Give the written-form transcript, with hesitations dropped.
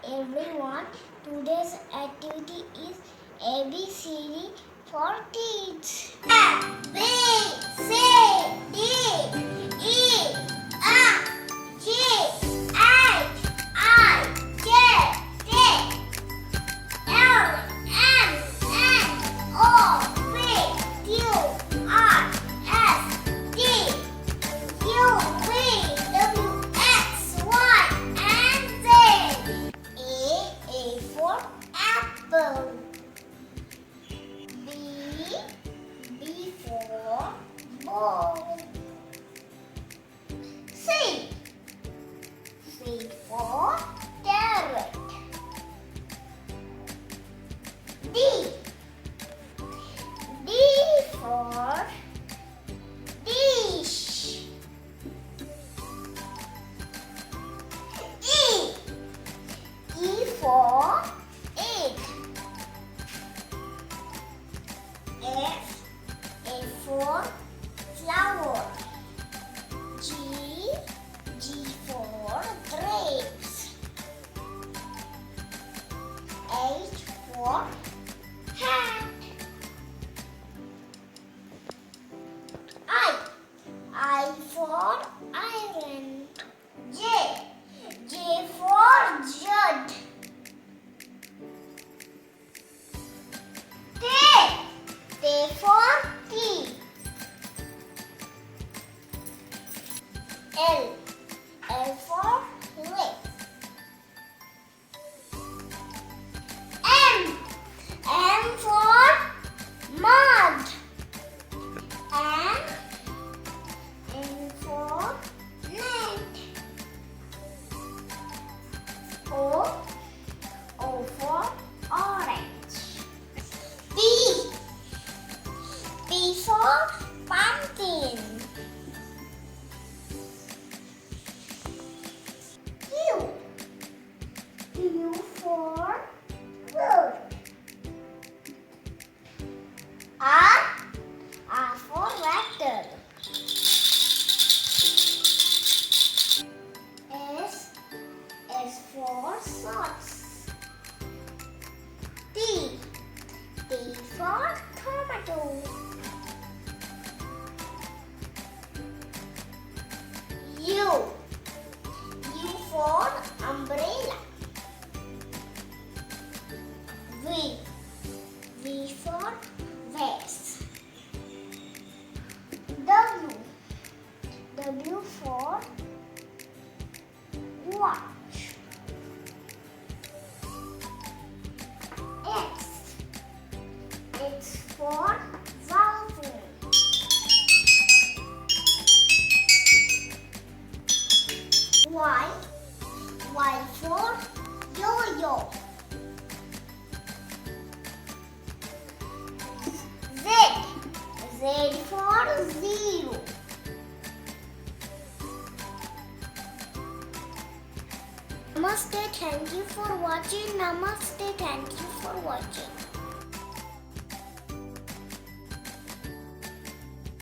everyone. Today's activity is ABCD for kids. A, B, C, D, E, F, G, H, I, J, K, L, M, N, O, P, Q, R, S, T, U, V, W, X, Y, and Z. A for apple. B for ball. C for carrot. D for dish. E for egg. F for flower. G for grapes. H for hat. I for iron. J for jug. T for tea. L for lip. M for mud. N for net. O for orange. P for pumpkin. Q for bird. R for rattle. S for socks. T for tomato. U for umbrella. V for vase. W for watch. X for xylophone. Y for yo-yo. Z for zero. Namaste, thank you for watching. Namaste, thank you for watching.